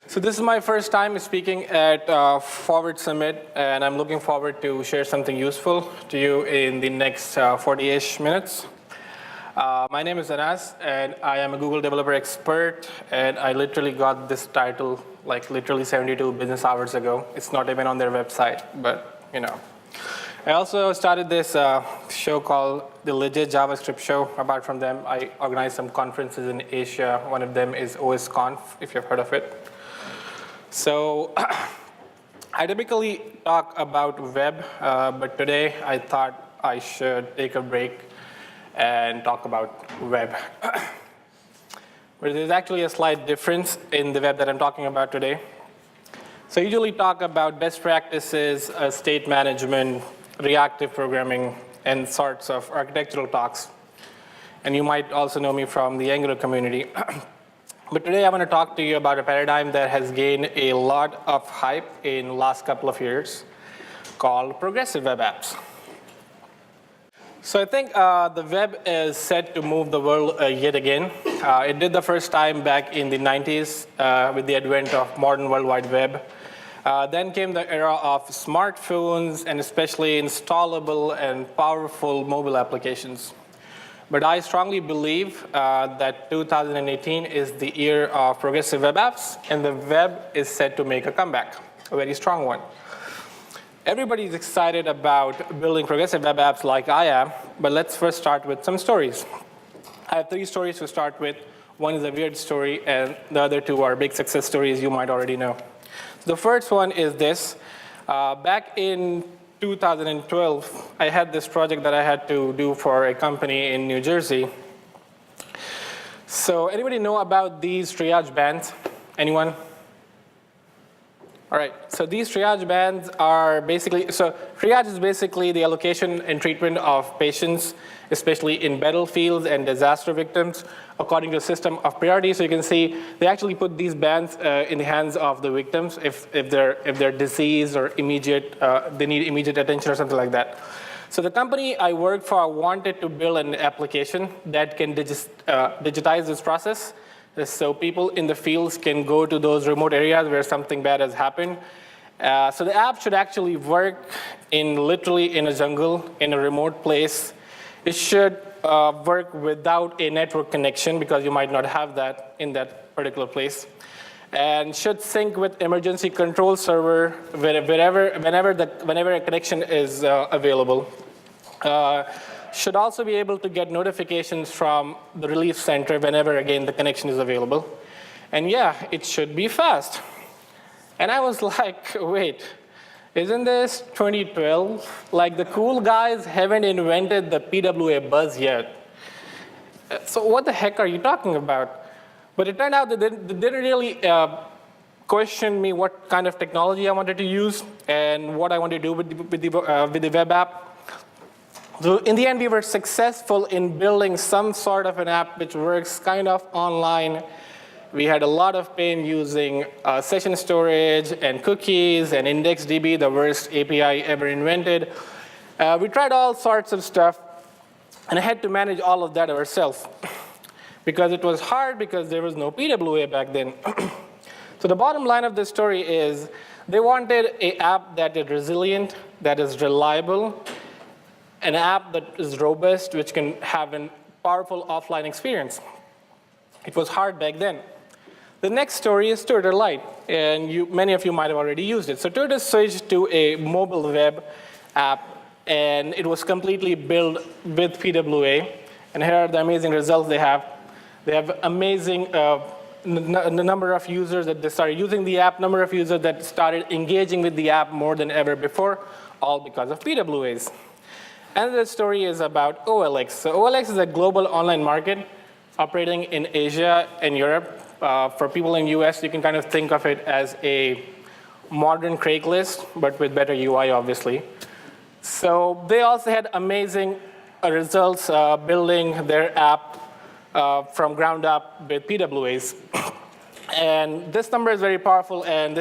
So this is my first time speaking at Forward Summit, and I'm looking forward to share something useful to you in the next 40-ish minutes. My name is Anas, and I am a Google developer expert, and I literally got this title like literally 72 business hours ago. It's not even on their website, but you know. I also started this show called the Legit JavaScript Show. Apart from them, I organize some conferences in Asia. One of them is OSConf, if you've heard of it. So I typically talk about web, but today I thought I should take a break and talk about web. But there's actually a slight difference in the web that I'm talking about today. So I usually talk about best practices, state management, reactive programming, and sorts of architectural talks. And you might also know me from the Angular community. But today I want to talk to you about a paradigm that has gained a lot of hype in the last couple of years called progressive web apps. So I think the web is set to move the world yet again. It did the first time back in the 90s with the advent of modern World Wide Web. Then came the era of smartphones and especially installable and powerful mobile applications. But I strongly believe that 2018 is the year of progressive web apps, and the web is set to make a comeback, a very strong one. Everybody's excited about building progressive web apps like I am, but let's first start with some stories. I have 3 stories to start with. One is a weird story, and the other 2 are big success stories you might already know. So the first one is this. Back in 2012, I had this project that I had to do for a company in New Jersey. So anybody know about these triage bands? Anyone? All right, so these triage bands are basically, so triage is basically the allocation and treatment of patients, especially in battlefields and disaster victims, according to a system of priority. So you can see they actually put these bands in the hands of the victims if they're diseased or immediate, they need immediate attention or something like that. So the company I worked for wanted to build an application that can digitize this process. So people in the fields can go to those remote areas where something bad has happened. So the app should actually work literally in a jungle, in a remote place. It should work without a network connection because you might not have that in that particular place. And should sync with emergency control server whenever a connection is available. Should also be able to get notifications from the relief center whenever, again, the connection is available. And yeah, it should be fast. And I was like, wait, isn't this 2012? Like, the cool guys haven't invented the PWA buzz yet. So what the heck are you talking about? But it turned out that they didn't really question me what kind of technology I wanted to use and what I wanted to do with the web app. So in the end, we were successful in building some sort of an app which works kind of online. We had a lot of pain using session storage and cookies and IndexedDB, the worst API ever invented. We tried all sorts of stuff, and I had to manage all of that ourselves because it was hard because there was no PWA back then. So the bottom line of this story is they wanted an app that is resilient, that is reliable, an app that is robust, which can have a powerful offline experience. It was hard back then. The next story is Twitter Lite, and many of you might have already used it. So Twitter switched to a mobile web app, and it was completely built with PWA. And here are the amazing results they have. They have amazing number of users that they started using the app, number of users that started engaging with the app more than ever before, all because of PWAs. And the story is about OLX. So OLX is a global online market operating in Asia and Europe. For people in the US, you can kind of think of it as a modern Craigslist, but with better UI, obviously. So they also had amazing results building their app from ground up with PWAs. And this number is very powerful, and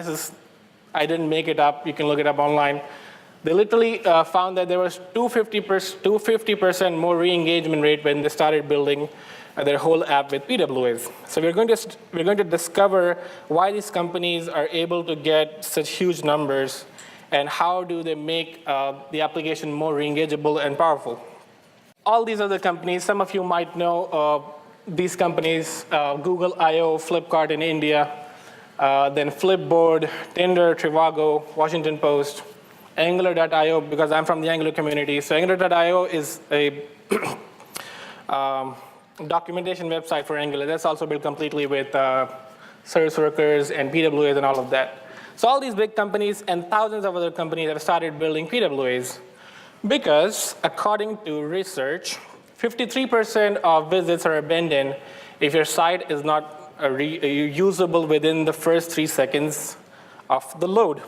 I didn't make it up. You can look it up online. They literally found that there was 250% more re-engagement rate when they started building their whole app with PWAs. So we're going to discover why these companies are able to get such huge numbers and how do they make the application more re-engageable and powerful. All these other companies, some of you might know these companies, Google I/O, Flipkart in India, then Flipboard, Tinder, Trivago, Washington Post, Angular.io, because I'm from the Angular community. So Angular.io is a documentation website for Angular. That's also built completely with service workers and PWAs and all of that. So all these big companies and thousands of other companies have started building PWAs because, according to research, 53% of visits are abandoned if your site is not usable within the first 3 seconds of the load.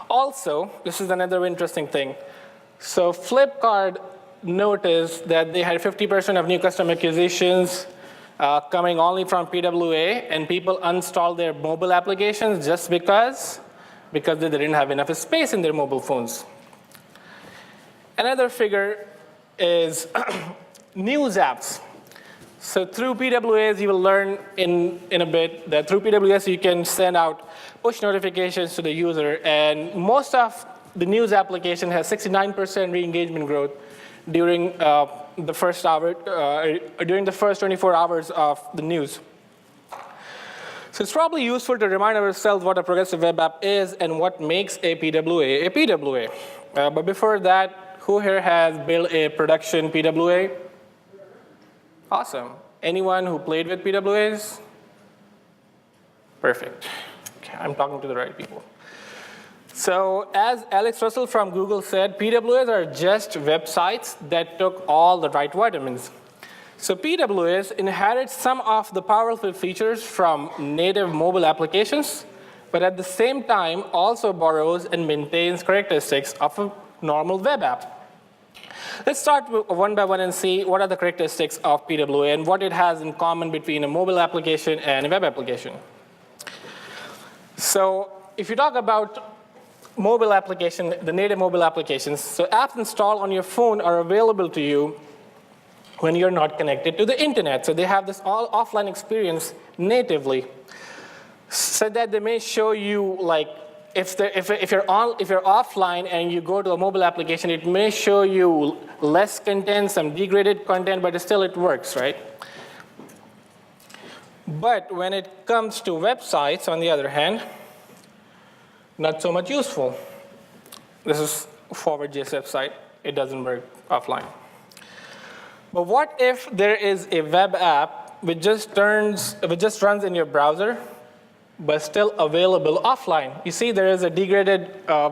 Also, this is another interesting thing. So Flipkart noticed that they had 50% of new customer acquisitions coming only from PWA, and people installed their mobile applications just because they didn't have enough space in their mobile phones. Another figure is news apps. So through PWAs, you will learn in a bit that through PWAs, you can send out push notifications to the user. And most of the news application has 69% re-engagement growth during the first 24 hours of the news. So it's probably useful to remind ourselves what a progressive web app is and what makes a PWA a PWA. But before that, who here has built a production PWA? Awesome. Anyone who played with PWAs? Perfect. Okay, I'm talking to the right people. So as Alex Russell from Google said, PWAs are just websites that took all the right vitamins. So PWAs inherit some of the powerful features from native mobile applications, but at the same time also borrows and maintains characteristics of a normal web app. Let's start one by one and see what are the characteristics of PWA and what it has in common between a mobile application and a web application. So if you talk about mobile application, the native mobile applications, so apps installed on your phone are available to you when you're not connected to the internet. So they have this all offline experience natively, so that they may show you, like, if you're offline and you go to a mobile application, it may show you less content, some degraded content, but still it works, right? But when it comes to websites, on the other hand, not so much useful. This is a ForwardJS website. It doesn't work offline. But what if there is a web app which just runs in your browser, but still available offline? You see, there is a degraded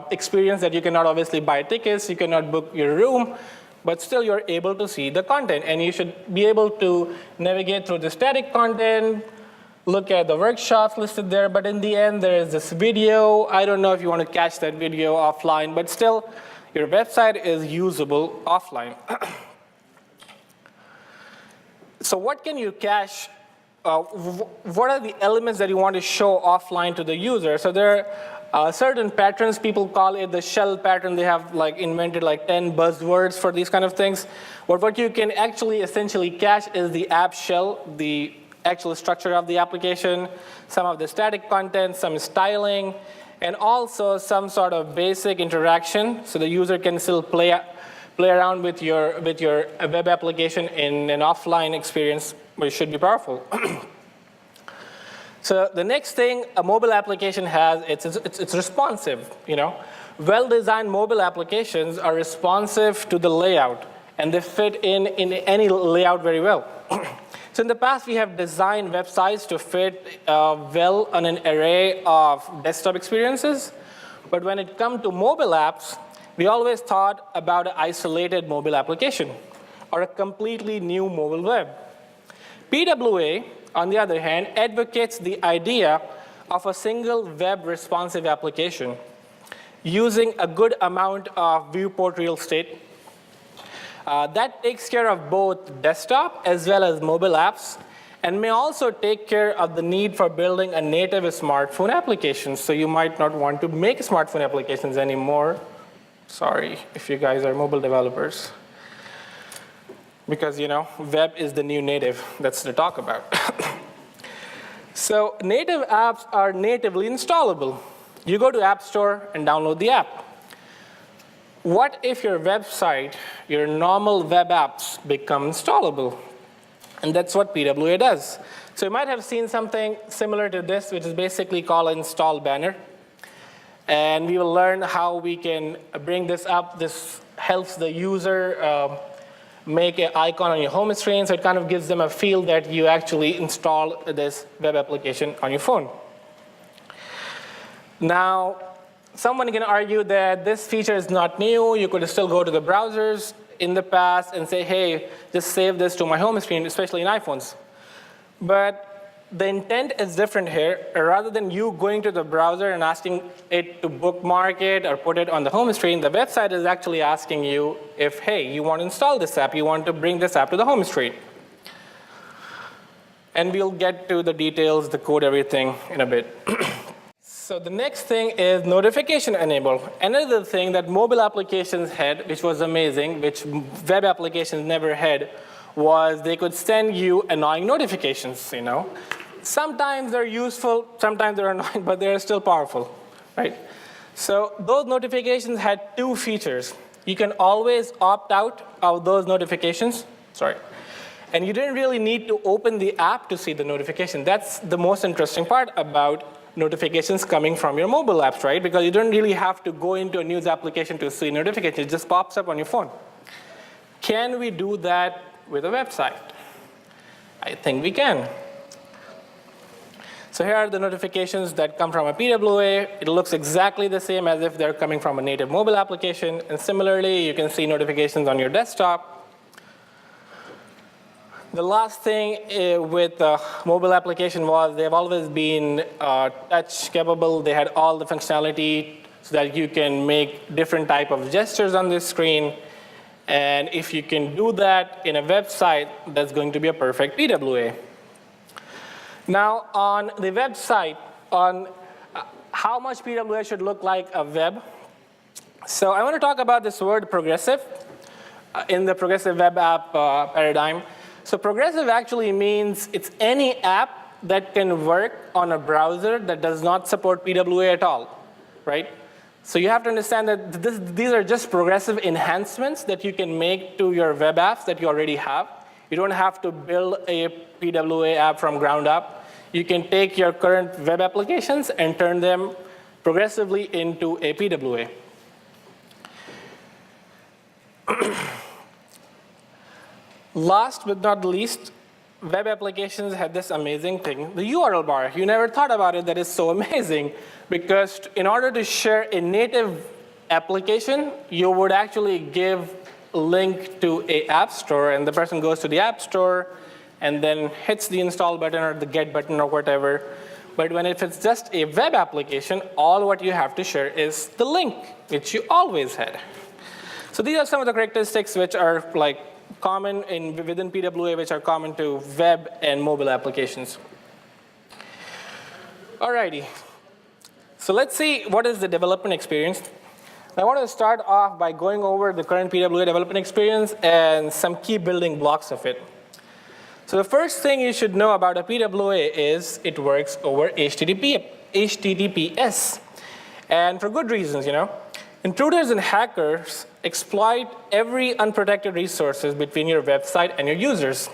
experience that you cannot obviously buy tickets, you cannot book your room, but still you're able to see the content. And you should be able to navigate through the static content, look at the workshops listed there, but in the end, there is this video. I don't know if you want to catch that video offline, but still, your website is usable offline. So what can you cache? What are the elements that you want to show offline to the user? So there are certain patterns. People call it the shell pattern. They have invented 10 buzzwords for these kind of things. But what you can actually essentially cache is the app shell, the actual structure of the application, some of the static content, some styling, and also some sort of basic interaction, so the user can still play around with your web application in an offline experience, which should be powerful. So the next thing a mobile application has, it's responsive. Well-designed mobile applications are responsive to the layout, and they fit in any layout very well. So in the past, we have designed websites to fit well on an array of desktop experiences. But when it comes to mobile apps, we always thought about an isolated mobile application or a completely new mobile web. PWA, on the other hand, advocates the idea of a single web responsive application using a good amount of viewport real estate. That takes care of both desktop as well as mobile apps, and may also take care of the need for building a native smartphone application. So you might not want to make smartphone applications anymore. Sorry if you guys are mobile developers. because, web is the new native. That's to talk about. So native apps are natively installable. You go to App Store and download the app. What if your website, your normal web apps, become installable? And that's what PWA does. So you might have seen something similar to this, which is basically called an install banner. And we will learn how we can bring this up. This helps the user make an icon on your home screen, so it kind of gives them a feel that you actually install this web application on your phone. Now, someone can argue that this feature is not new. You could still go to the browsers in the past and say, hey, just save this to my home screen, especially in iPhones. But the intent is different here. Rather than you going to the browser and asking it to bookmark it or put it on the home screen, the website is actually asking you if, hey, you want to install this app, you want to bring this app to the home screen. And we'll get to the details, the code, everything in a bit. So the next thing is notification enable. Another thing that mobile applications had, which was amazing, which web applications never had, was they could send you annoying notifications, Sometimes they're useful, sometimes they're annoying, but they're still powerful, right? So those notifications had two features. You can always opt out of those notifications, and you didn't really need to open the app to see the notification. That's the most interesting part about notifications coming from your mobile apps, right? Because you don't really have to go into a news application to see notifications. It just pops up on your phone. Can we do that with a website? I think we can. So here are the notifications that come from a PWA. It looks exactly the same as if they're coming from a native mobile application. And similarly, you can see notifications on your desktop. The last thing with the mobile application was they've always been touch capable. They had all the functionality so that you can make different type of gestures on this screen. And if you can do that in a website, that's going to be a perfect PWA. Now, on the website, on how much PWA should look like a web. So I want to talk about this word progressive in the progressive web app paradigm. So progressive actually means it's any app that can work on a browser that does not support PWA at all, right? So you have to understand that these are just progressive enhancements that you can make to your web apps that you already have. You don't have to build a PWA app from ground up. You can take your current web applications and turn them progressively into a PWA. Last but not least, web applications have this amazing thing, the URL bar. You never thought about it. That is so amazing. Because in order to share a native application, you would actually give a link to an app store, and the person goes to the app store and then hits the install button or the get button or whatever. But if it's just a web application, all what you have to share is the link, which you always had. So these are some of the characteristics which are common within PWA, which are common to web and mobile applications. Alrighty. So let's see what is the development experience. I want to start off by going over the current PWA development experience and some key building blocks of it. So the first thing you should know about a PWA is it works over HTTPS. And for good reasons, Intruders and hackers exploit every unprotected resources between your website and your users.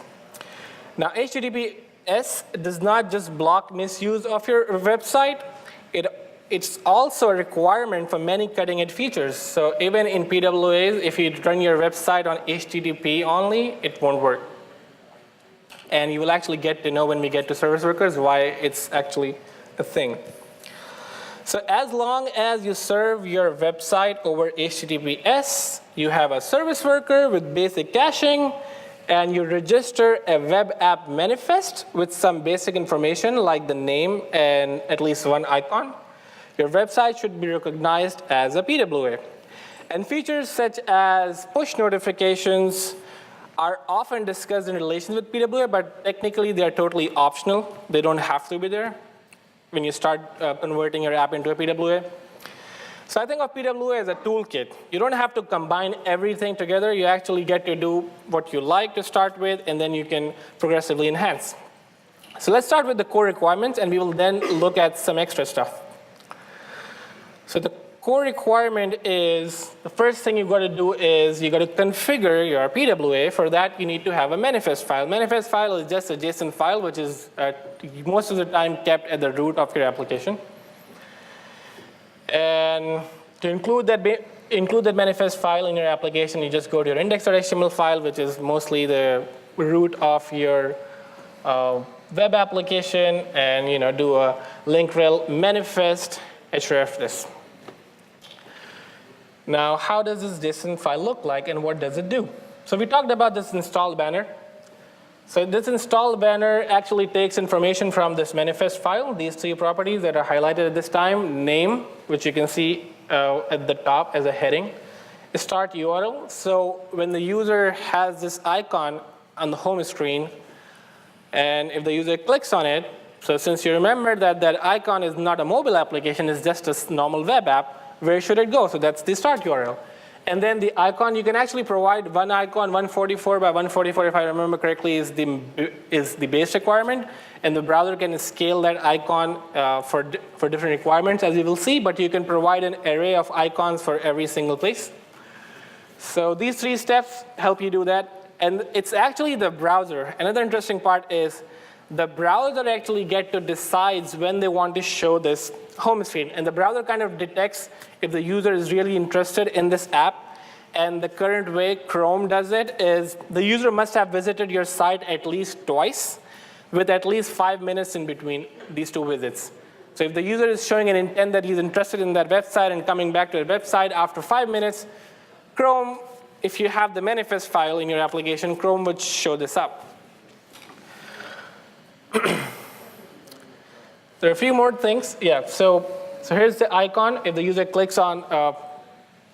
Now, HTTPS does not just block misuse of your website. It's also a requirement for many cutting-edge features. So even in PWAs, if you run your website on HTTP only, it won't work. And you will actually get to know when we get to service workers why it's actually a thing. So as long as you serve your website over HTTPS, you have a service worker with basic caching, and you register a web app manifest with some basic information like the name and at least one icon, your website should be recognized as a PWA. And features such as push notifications are often discussed in relation with PWA, but technically they are totally optional. They don't have to be there when you start converting your app into a PWA. So I think of PWA as a toolkit. You don't have to combine everything together. You actually get to do what you like to start with, and then you can progressively enhance. So let's start with the core requirements, and we will then look at some extra stuff. So the core requirement is, the first thing you've got to do is you've got to configure your PWA. For that, you need to have a manifest file. Manifest file is just a JSON file, which is most of the time kept at the root of your application. And to include that manifest file in your application, you just go to your index.html file, which is mostly the root of your web application, and do a link rel manifest href this. Now, how does this JSON file look like, and what does it do? So we talked about this install banner. So this install banner actually takes information from this manifest file, these three properties that are highlighted at this time: name, which you can see at the top as a heading, start URL. So when the user has this icon on the home screen, and if the user clicks on it, so since you remember that that icon is not a mobile application, it's just a normal web app, where should it go? So that's the start URL. And then the icon, you can actually provide one icon, 144 by 144, if I remember correctly, is the base requirement. And the browser can scale that icon for different requirements, as you will see. But you can provide an array of icons for every single place. So these three steps help you do that. And it's actually the browser. Another interesting part is the browser actually get to decide when they want to show this home screen. And the browser kind of detects if the user is really interested in this app. And the current way Chrome does it is the user must have visited your site at least twice, with at least 5 minutes in between these two visits. So if the user is showing an intent that he's interested in that website and coming back to the website after 5 minutes, Chrome, if you have the manifest file in your application, Chrome would show this up. There are a few more things. Yeah, so here's the icon. If the user clicks on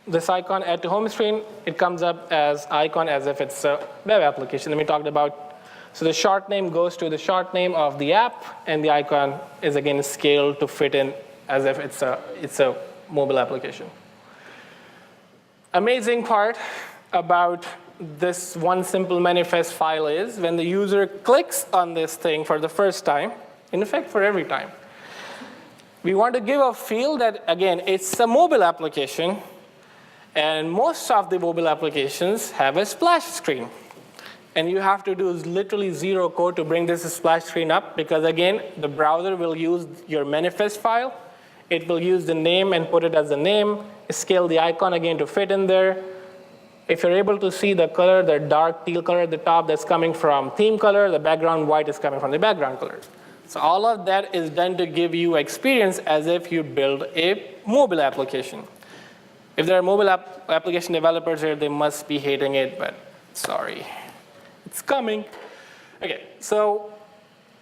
this icon, add to home screen, it comes up as icon as if it's a web application. Then we talked about, so the short name goes to the short name of the app, and the icon is again scaled to fit in as if it's a mobile application. Amazing part about this one simple manifest file is when the user clicks on this thing for the first time, in effect for every time, we want to give a feel that, again, it's a mobile application, and most of the mobile applications have a splash screen. And you have to do literally zero code to bring this splash screen up, because again, the browser will use your manifest file. It will use the name and put it as the name, scale the icon again to fit in there. If you're able to see the color, the dark teal color at the top, that's coming from theme color. The background white is coming from the background color. So all of that is done to give you experience as if you build a mobile application. If there are mobile application developers here, they must be hating it, but sorry, it's coming. Okay, so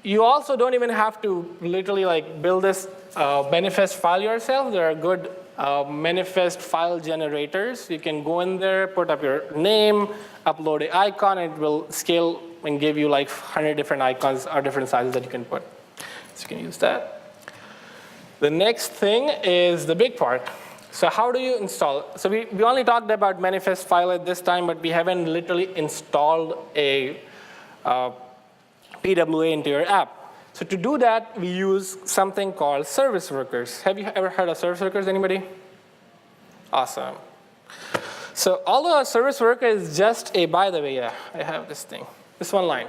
you also don't even have to literally build this manifest file yourself. There are good manifest file generators. You can go in there, put up your name, upload an icon, and it will scale and give you 100 different icons or different sizes that you can put. So you can use that. The next thing is the big part. So how do you install? So we only talked about manifest file at this time, but we haven't literally installed a PWA into your app. So to do that, we use something called service workers. Have you ever heard of service workers, anybody? Awesome. So although a service worker is just a, by the way, yeah, I have this thing, this one line.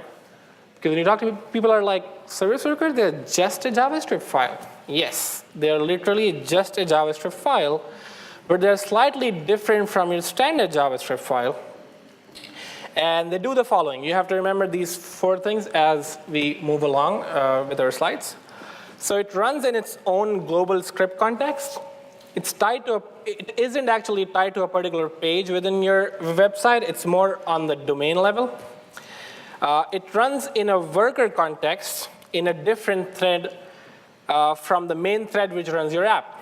Because when you talk to people, people are like, service workers, they're just a JavaScript file. Yes, they're literally just a JavaScript file, but they're slightly different from your standard JavaScript file. And they do the following. You have to remember these 4 things as we move along with our slides. So it runs in its own global script context. It's tied to it isn't actually tied to a particular page within your website. It's more on the domain level. It runs in a worker context in a different thread from the main thread which runs your app.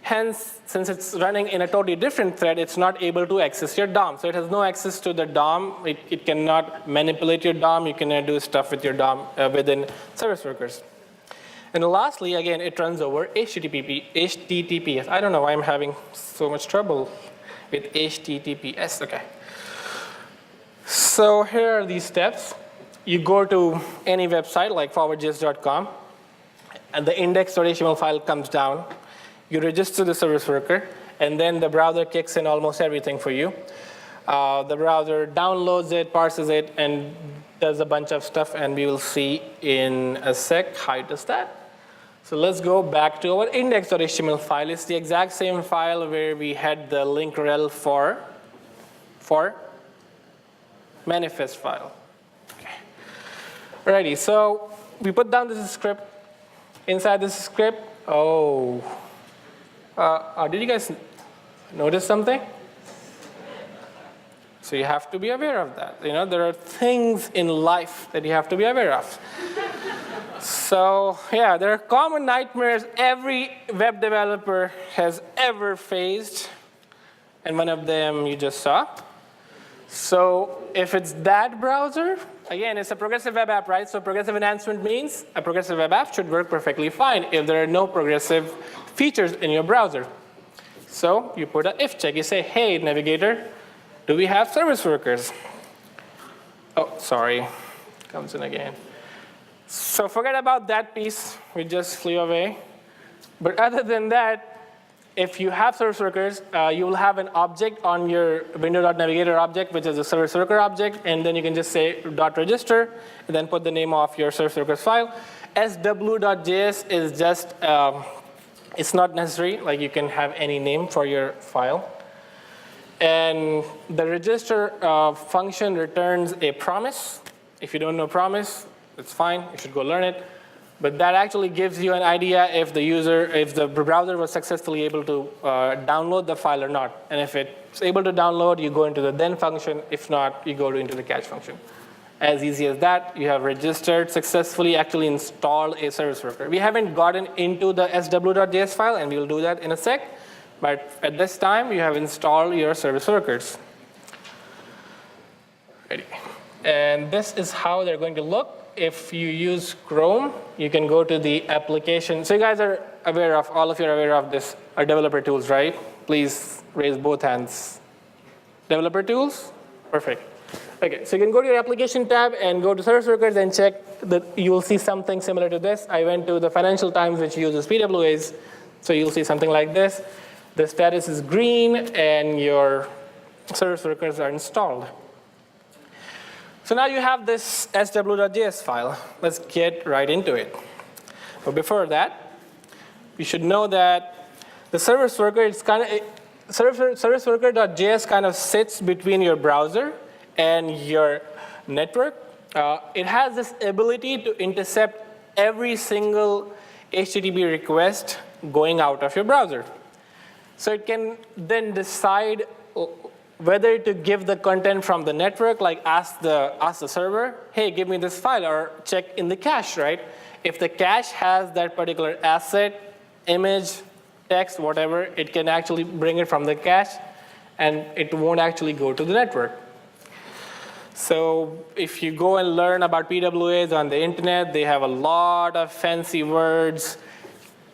Hence, since it's running in a totally different thread, it's not able to access your DOM. So it has no access to the DOM. It cannot manipulate your DOM. You cannot do stuff with your DOM within service workers. And lastly, again, it runs over HTTPS. I don't know why I'm having so much trouble with HTTPS. Okay. So here are these steps. You go to any website like ForwardJS.com, and the index.html file comes down. You register the service worker, and then the browser kicks in almost everything for you. The browser downloads it, parses it, and does a bunch of stuff, and we will see in a sec how it does that. So let's go back to our index.html file. It's the exact same file where we had the link rel for manifest file. Okay. Alrighty, so we put down this script. Inside this script, did you guys notice something? So you have to be aware of that. You know, there are things in life that you have to be aware of. So yeah, there are common nightmares every web developer has ever faced, and one of them you just saw. So if it's that browser, again, it's a progressive web app, right? So progressive enhancement means a progressive web app should work perfectly fine if there are no progressive features in your browser. So you put an if check. You say, hey, navigator, do we have service workers? Oh, sorry, comes in again. So forget about that piece. We just flew away. But other than that, if you have service workers, you will have an object on your window.navigator object, which is a service worker object. And then you can just say .register, and then put the name of your service workers file. sw.js is just, it's not necessary. Like you can have any name for your file. And the register function returns a promise. If you don't know promise, it's fine. You should go learn it. But that actually gives you an idea if the browser was successfully able to download the file or not. And if it's able to download, you go into the then function. If not, you go into the catch function. As easy as that. You have registered successfully, actually installed a service worker. We haven't gotten into the sw.js file, and we'll do that in a sec. But at this time, you have installed your service workers. Ready. And this is how they're going to look. If you use Chrome, you can go to the application. So you guys are aware of, all of you are aware of this, our developer tools, right? Please raise both hands. Developer tools? Perfect. Okay, so you can go to your application tab and go to service workers and check that you will see something similar to this. I went to the Financial Times, which uses PWAs. So you'll see something like this. The status is green, and your service workers are installed. So now you have this sw.js file. Let's get right into it. But before that, you should know that the service worker, it's kind of, service worker.js kind of sits between your browser and your network. It has this ability to intercept every single HTTP request going out of your browser. So it can then decide whether to give the content from the network, like ask the server, hey, give me this file, or check in the cache, right? If the cache has that particular asset, image, text, whatever, it can actually bring it from the cache, and it won't actually go to the network. So if you go and learn about PWAs on the internet, they have a lot of fancy words.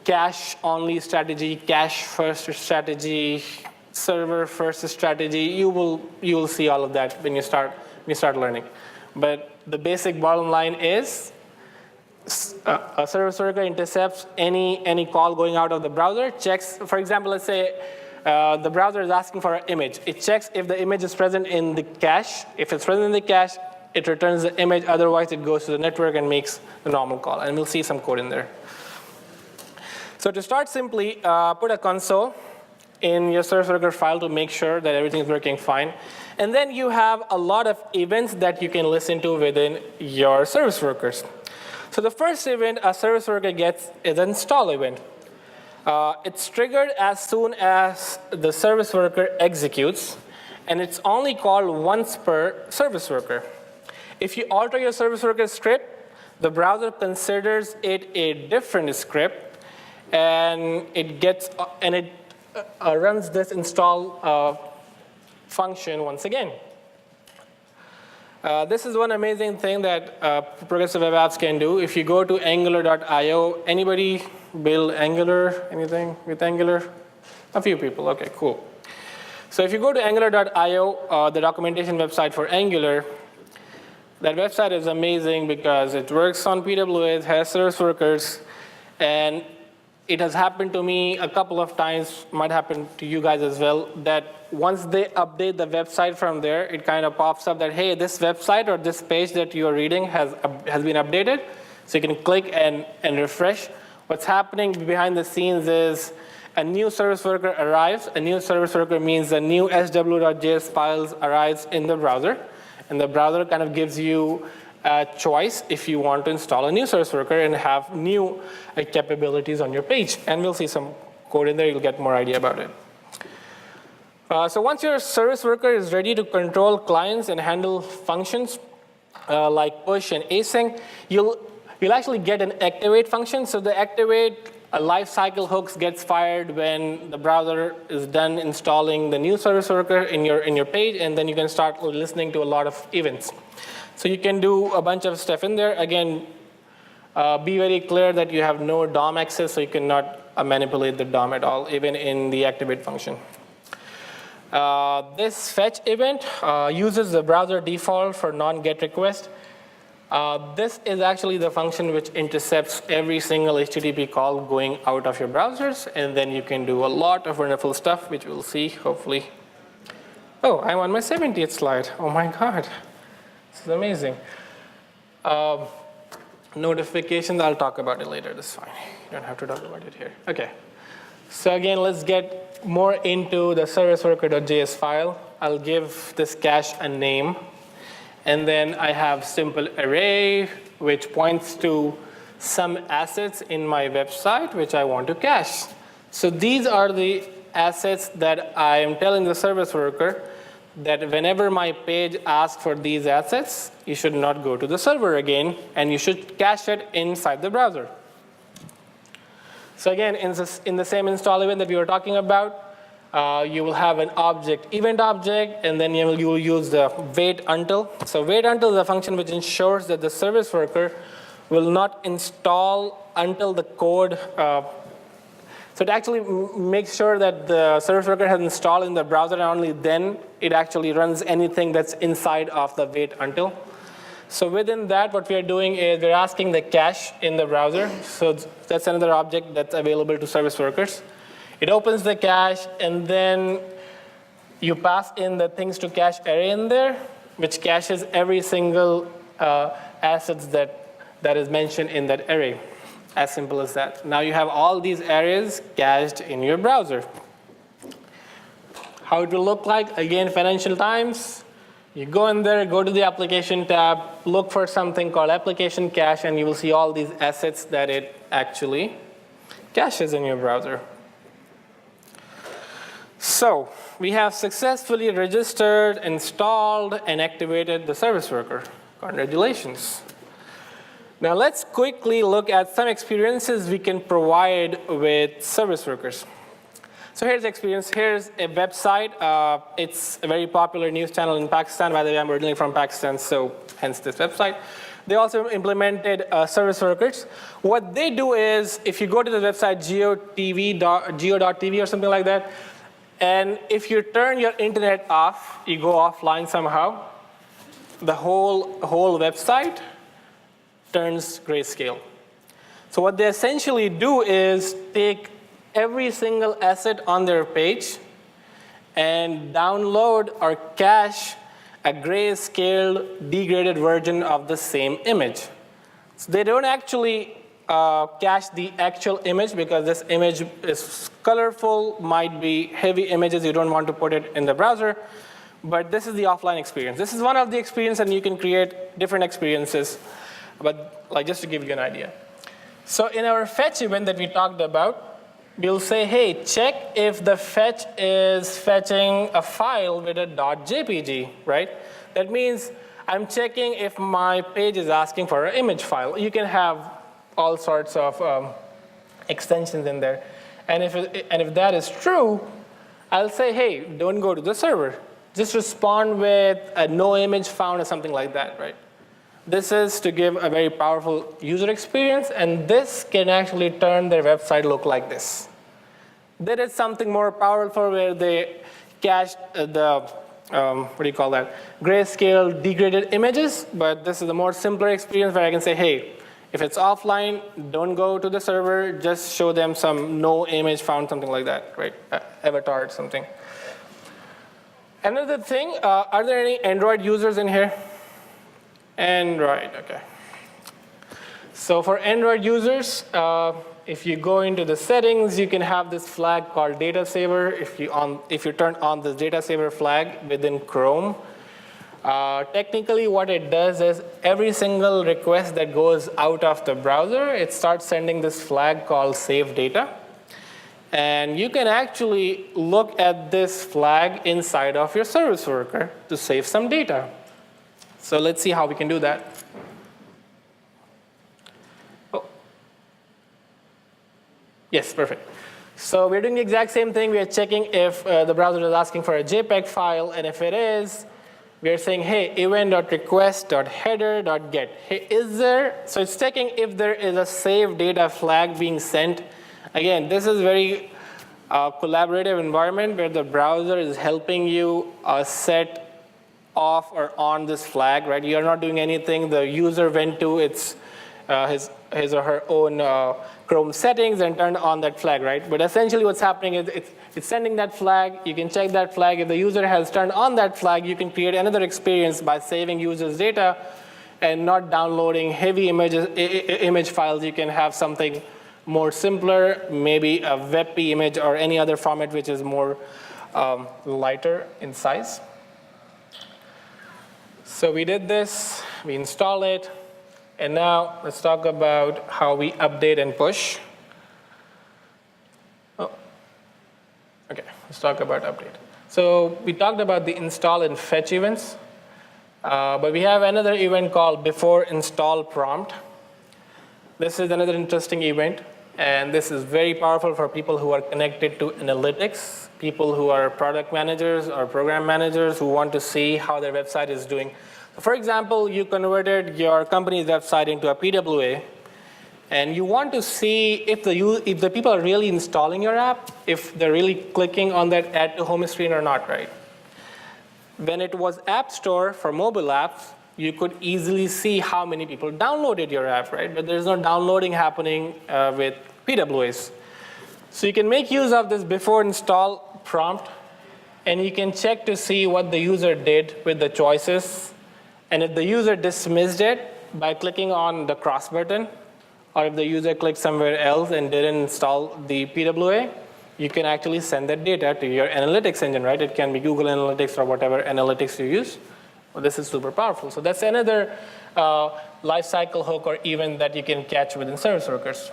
Cache-only strategy, cache-first strategy, server-first strategy. You will see all of that when you start learning. But the basic bottom line is a service worker intercepts any call going out of the browser. Checks, for example, let's say the browser is asking for an image. It checks if the image is present in the cache. If it's present in the cache, it returns the image. Otherwise, it goes to the network and makes the normal call. And we'll see some code in there. So to start simply, put a console in your service worker file to make sure that everything is working fine. And then you have a lot of events that you can listen to within your service workers. So the first event a service worker gets is an install event. It's triggered as soon as the service worker executes, and it's only called once per service worker. If you alter your service worker script, the browser considers it a different script, and it runs this install function once again. This is one amazing thing that progressive web apps can do. If you go to angular.io, anybody build Angular, anything with Angular? A few people, okay, cool. So if you go to angular.io, the documentation website for Angular, that website is amazing because it works on PWAs, has service workers, and it has happened to me a couple of times, might happen to you guys as well, that once they update the website from there, it kind of pops up that, hey, this website or this page that you're reading has been updated. So you can click and refresh. What's happening behind the scenes is a new service worker arrives. A new service worker means a new sw.js files arrives in the browser. And the browser kind of gives you a choice if you want to install a new service worker and have new capabilities on your page. And we'll see some code in there. You'll get more idea about it. So once your service worker is ready to control clients and handle functions like push and async, you'll actually get an activate function. So the activate lifecycle hooks gets fired when the browser is done installing the new service worker in your page, and then you can start listening to a lot of events. So you can do a bunch of stuff in there. Again, be very clear that you have no DOM access, so you cannot manipulate the DOM at all, even in the activate function. This fetch event uses the browser default for non-get request. This is actually the function which intercepts every single HTTP call going out of your browsers, and then you can do a lot of wonderful stuff, which we'll see, hopefully. Oh, I'm on my 70th slide. Oh my God. This is amazing. Notifications, I'll talk about it later. That's fine. You don't have to talk about it here. OK. So again, let's get more into the service worker.js file. I'll give this cache a name. And then I have simple array, which points to some assets in my website, which I want to cache. So these are the assets that I am telling the service worker that whenever my page asks for these assets, you should not go to the server again, and you should cache it inside the browser. So again, in the same install event that we were talking about, you will have an object, event object, and then you will use the wait until. So wait until is a function which ensures that the service worker will not install until the code. So it actually makes sure that the service worker has installed in the browser, and only then it actually runs anything that's inside of the wait until. So within that, what we are doing is we're asking the cache in the browser. So that's another object that's available to service workers. It opens the cache, and then you pass in the things to cache array in there, which caches every single assets that is mentioned in that array. As simple as that. Now you have all these arrays cached in your browser. How it will look like, again, Financial Times. You go in there, go to the application tab, look for something called application cache, and you will see all these assets that it actually caches in your browser. So we have successfully registered, installed, and activated the service worker. Congratulations. Now let's quickly look at some experiences we can provide with service workers. So here's the experience. Here's a website. It's a very popular news channel in Pakistan. By the way, I'm originally from Pakistan, so hence this website. They also implemented service workers. What they do is, if you go to the website geo.tv or something like that, and if you turn your internet off, you go offline somehow, the whole website turns grayscale. So what they essentially do is take every single asset on their page and download or cache a grayscale degraded version of the same image. So they don't actually cache the actual image, because this image is colorful, might be heavy images, you don't want to put it in the browser. But this is the offline experience. This is one of the experiences, and you can create different experiences. But like just to give you an idea. So in our fetch event that we talked about, we'll say, hey, check if the fetch is fetching a file with a .jpg, right? That means I'm checking if my page is asking for an image file. You can have all sorts of extensions in there. And if that is true, I'll say, hey, don't go to the server. just respond with a no image found or something like that, right? This is to give a very powerful user experience, and this can actually turn their website look like this. There is something more powerful where they cached the, what do you call that, grayscale degraded images, but this is a more simpler experience where I can say, hey, if it's offline, don't go to the server, just show them some no image found, something like that, right? Avatar or something. Another thing, are there any Android users in here? Android, okay. So for Android users, if you go into the settings, you can have this flag called data saver. If you turn on this data saver flag within Chrome, technically what it does is every single request that goes out of the browser, it starts sending this flag called save data. And you can actually look at this flag inside of your service worker to save some data. So let's see how we can do that. Oh. Yes, perfect. So we're doing the exact same thing. We are checking if the browser is asking for a JPEG file, and if it is, we are saying, hey, event.request.header.get. Hey, is there? So it's checking if there is a save data flag being sent. Again, this is very collaborative environment where the browser is helping you set off or on this flag, right? You're not doing anything. The user went to his or her own Chrome settings and turned on that flag, right? But essentially what's happening is it's sending that flag. You can check that flag. If the user has turned on that flag, you can create another experience by saving user's data and not downloading heavy image files. You can have something more simpler, maybe a WebP image or any other format which is more lighter in size. So we did this, we install it, and now let's talk about how we update and push. Oh, okay, let's talk about update. So we talked about the install and fetch events, but we have another event called before install prompt. This is another interesting event, and this is very powerful for people who are connected to analytics, people who are product managers or program managers who want to see how their website is doing. For example, you converted your company's website into a PWA, and you want to see if the people are really installing your app, if they're really clicking on that add to home screen or not, right? When it was App Store for mobile apps, you could easily see how many people downloaded your app, right? But there's no downloading happening with PWAs. So you can make use of this before install prompt, and you can check to see what the user did with the choices. And if the user dismissed it by clicking on the cross button, or if the user clicked somewhere else and didn't install the PWA, you can actually send that data to your analytics engine, right? It can be Google Analytics or whatever analytics you use. Well, this is super powerful. So that's another lifecycle hook or event that you can catch within service workers.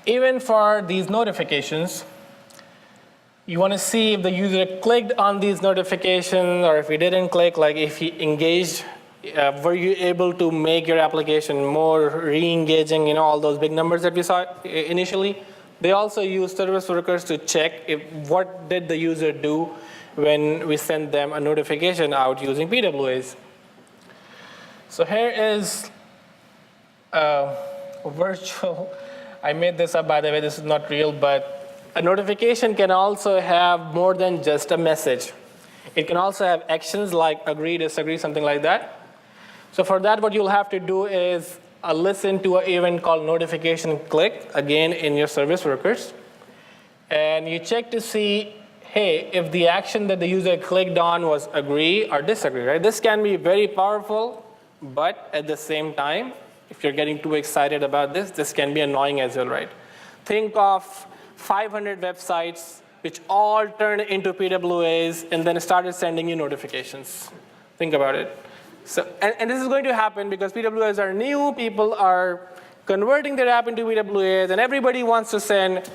Even for these notifications, you want to see if the user clicked on these notifications, or if he didn't click, like if he engaged, were you able to make your application more re-engaging, all those big numbers that we saw initially. They also use service workers to check what did the user do when we send them a notification out using PWAs. So here is a virtual, I made this up by the way, this is not real, but a notification can also have more than just a message. It can also have actions like agree, disagree, something like that. So for that, what you'll have to do is listen to an event called notification click, again in your service workers. And you check to see, hey, if the action that the user clicked on was agree or disagree, right? This can be very powerful, but at the same time, if you're getting too excited about this, this can be annoying as well, right? Think of 500 websites which all turned into PWAs and then started sending you notifications. Think about it. So, and this is going to happen because PWAs are new, people are converting their app into PWAs, and everybody wants to send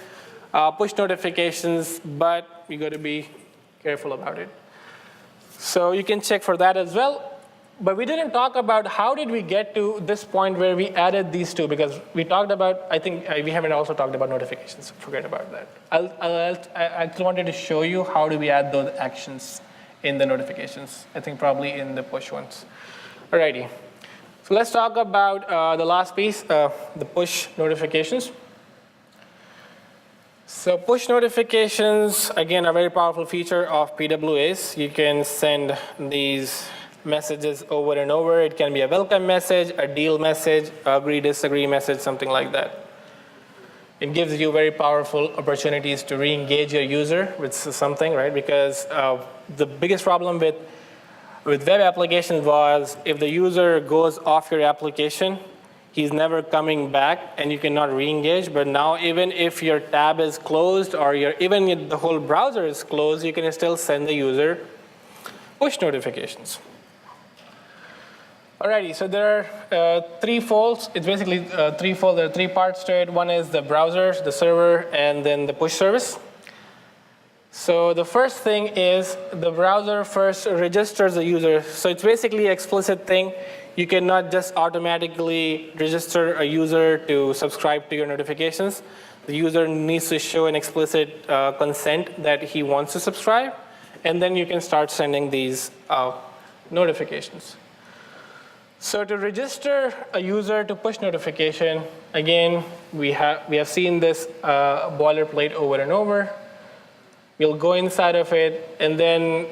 push notifications, but you got to be careful about it. So you can check for that as well. But we didn't talk about how did we get to this point where we added these two, because we talked about, I think we haven't also talked about notifications. Forget about that. I actually wanted to show you how do we add those actions in the notifications. I think probably in the push ones. Alrighty. So let's talk about the last piece, the push notifications. So push notifications, again, a very powerful feature of PWAs. You can send these messages over and over. It can be a welcome message, a deal message, agree, disagree message, something like that. It gives you very powerful opportunities to re-engage your user with something, right? Because the biggest problem with web applications was if the user goes off your application, he's never coming back and you cannot re-engage. But now even if your tab is closed or even if the whole browser is closed, you can still send the user push notifications. Alrighty, so there are three folds. It's basically threefold. There are three parts to it. One is the browser, the server, and then the push service. So the first thing is the browser first registers the user. So it's basically an explicit thing. You cannot just automatically register a user to subscribe to your notifications. The user needs to show an explicit consent that he wants to subscribe. And then you can start sending these notifications. So to register a user to push notification, again, we have seen this boilerplate over and over. We'll go inside of it. And then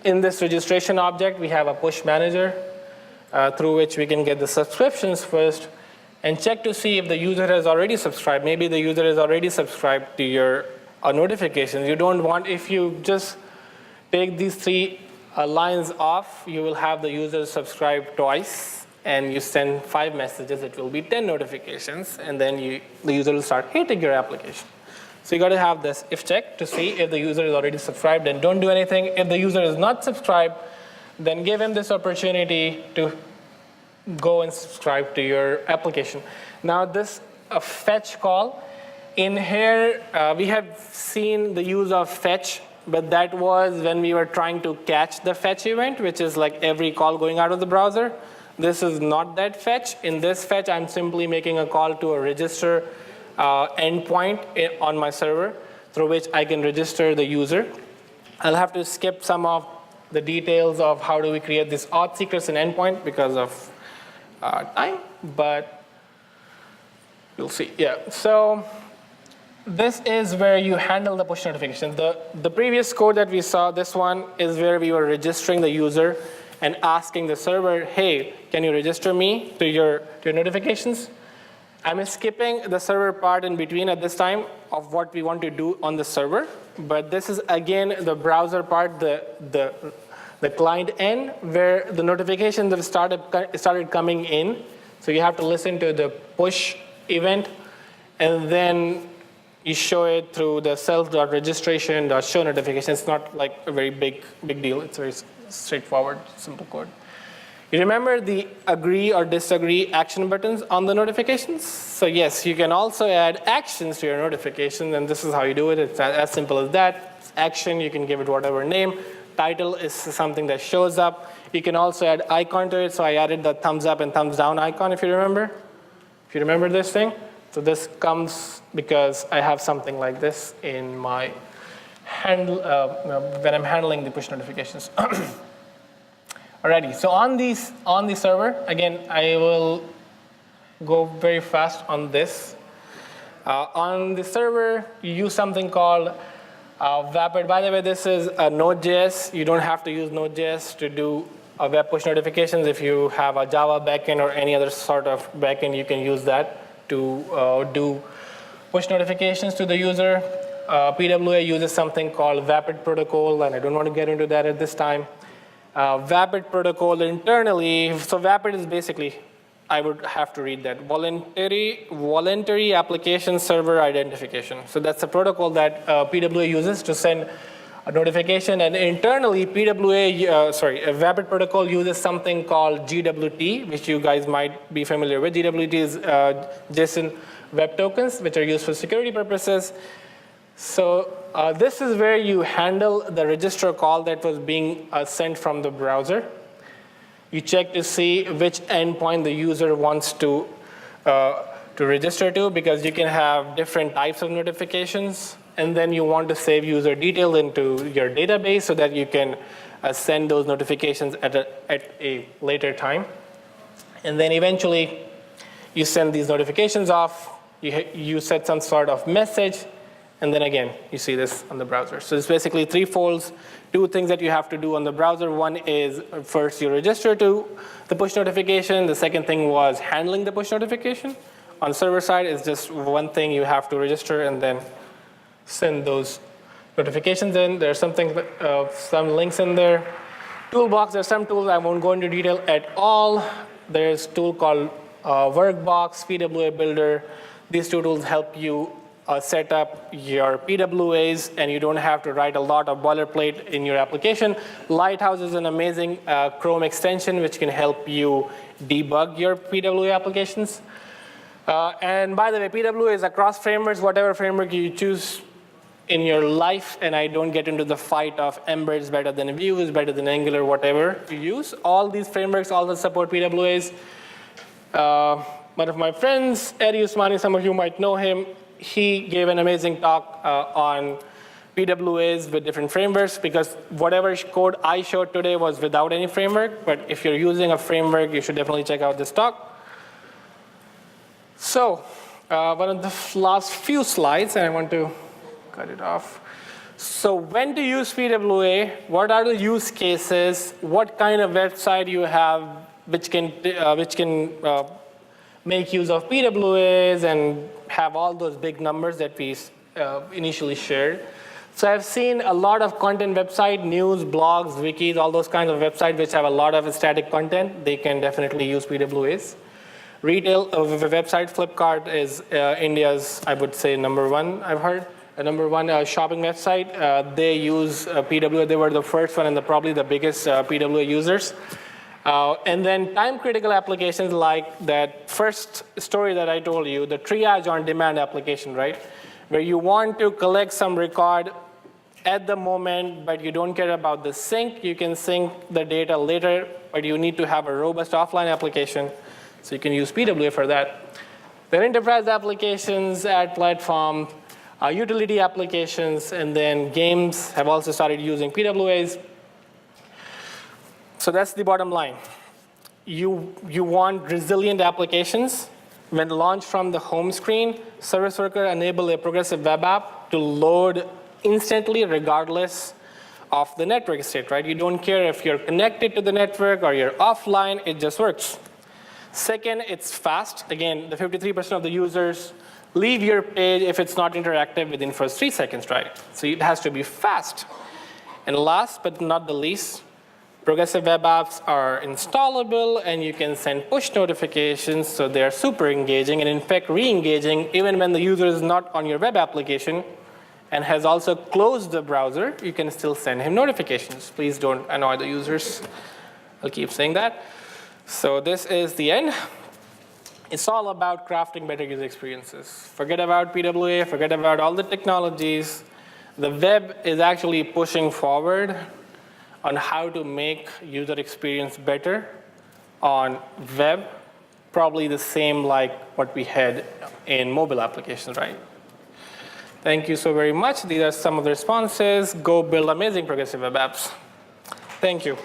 in this registration object, we have a push manager through which we can get the subscriptions first and check to see if the user has already subscribed. Maybe the user has already subscribed to your notifications. You don't want, if you just take these three lines off, you will have the user subscribe twice, and you send 5 messages, it will be 10 notifications, and then the user will start hating your application. So you got to have this if check to see if the user is already subscribed, and don't do anything. If the user is not subscribed, then give him this opportunity to go and subscribe to your application. Now this fetch call, in here we have seen the use of fetch, but that was when we were trying to catch the fetch event, which is like every call going out of the browser. This is not that fetch. In this fetch, I'm simply making a call to a register endpoint on my server through which I can register the user. I'll have to skip some of the details of how do we create this auth secrets and endpoint because of time, but you'll see. Yeah, so this is where you handle the push notifications. The previous code that we saw, this one, is where we were registering the user and asking the server, hey, can you register me to your notifications? I'm skipping the server part in between at this time of what we want to do on the server. But this is, again, the browser part, the client end, where the notifications have started coming in. So you have to listen to the push event, and then you show it through the self.registration.show notification. It's not like a very big deal. It's very straightforward, simple code. You remember the agree or disagree action buttons on the notifications? So yes, you can also add actions to your notifications, and this is how you do it. It's as simple as that. It's action, you can give it whatever name. Title is something that shows up. You can also add icon to it, so I added the thumbs up and thumbs down icon, if you remember. If you remember this thing. So this comes because I have something like this in my when I'm handling the push notifications. Alrighty, so on the server, again, I will go very fast on this. On the server, you use something called Vapid. By the way, this is a Node.js. You don't have to use Node.js to do web push notifications. If you have a Java backend or any other sort of backend, you can use that to do push notifications to the user. PWA uses something called Vapid protocol, and I don't want to get into that at this time. Vapid protocol internally, so Vapid is basically, I would have to read that, voluntary application server identification. So that's a protocol that PWA uses to send a notification, and internally a Vapid protocol uses something called GWT, which you guys might be familiar with. GWT is JSON Web Tokens, which are used for security purposes. So this is where you handle the register call that was being sent from the browser. You check to see which endpoint the user wants to register to, because you can have different types of notifications. and then you want to save user details into your database so that you can send those notifications at a later time. And then eventually, you send these notifications off, you set some sort of message, and then again, you see this on the browser. So it's basically three folds, two things that you have to do on the browser. One is first you register to the push notification. The second thing was handling the push notification. On server side, it's just one thing you have to register and then send those notifications in. There's some links in there. Toolbox, there's some tools I won't go into detail at all. There's a tool called Workbox, PWA Builder. These two tools help you set up your PWAs, and you don't have to write a lot of boilerplate in your application. Lighthouse is an amazing Chrome extension which can help you debug your PWA applications. And by the way, PWA is across frameworks, whatever framework you choose in your life, and I don't get into the fight of Ember is better than Vue, is better than Angular, whatever you use. All these frameworks also support PWAs. One of my friends, Eddie Usmani, some of you might know him, he gave an amazing talk on PWAs with different frameworks, because whatever code I showed today was without any framework, but if you're using a framework, you should definitely check out this talk. So one of the last few slides, and I want to cut it off. So when to use PWA, what are the use cases, what kind of website you have which can make use of PWAs and have all those big numbers that we initially shared. So I've seen a lot of content website, news, blogs, wikis, all those kinds of websites which have a lot of static content. They can definitely use PWAs. Retail website, Flipkart is India's, I would say, #1, I've heard. A #1 shopping website. They use PWA. They were the first one and probably the biggest PWA users. And then time-critical applications like that first story that I told you, the triage on demand application, right? Where you want to collect some record at the moment, but you don't care about the sync. You can sync the data later, but you need to have a robust offline application. So you can use PWA for that. Then enterprise applications, ad platform, utility applications, and then games have also started using PWAs. So that's the bottom line. You want resilient applications. When launched from the home screen, Service Worker enable a progressive web app to load instantly regardless of the network state, right? You don't care if you're connected to the network or you're offline, it just works. Second, it's fast. Again, the 53% of the users leave your page if it's not interactive within first 3 seconds, right? So it has to be fast. And last but not the least, progressive web apps are installable, and you can send push notifications, so they're super engaging, and in fact, re-engaging even when the user is not on your web application and has also closed the browser, you can still send him notifications. Please don't annoy the users. I'll keep saying that. So this is the end. It's all about crafting better user experiences. Forget about PWA, forget about all the technologies. The web is actually pushing forward on how to make user experience better on web, probably the same like what we had in mobile applications, right? Thank you so very much. These are some of the responses. Go build amazing progressive web apps. Thank you.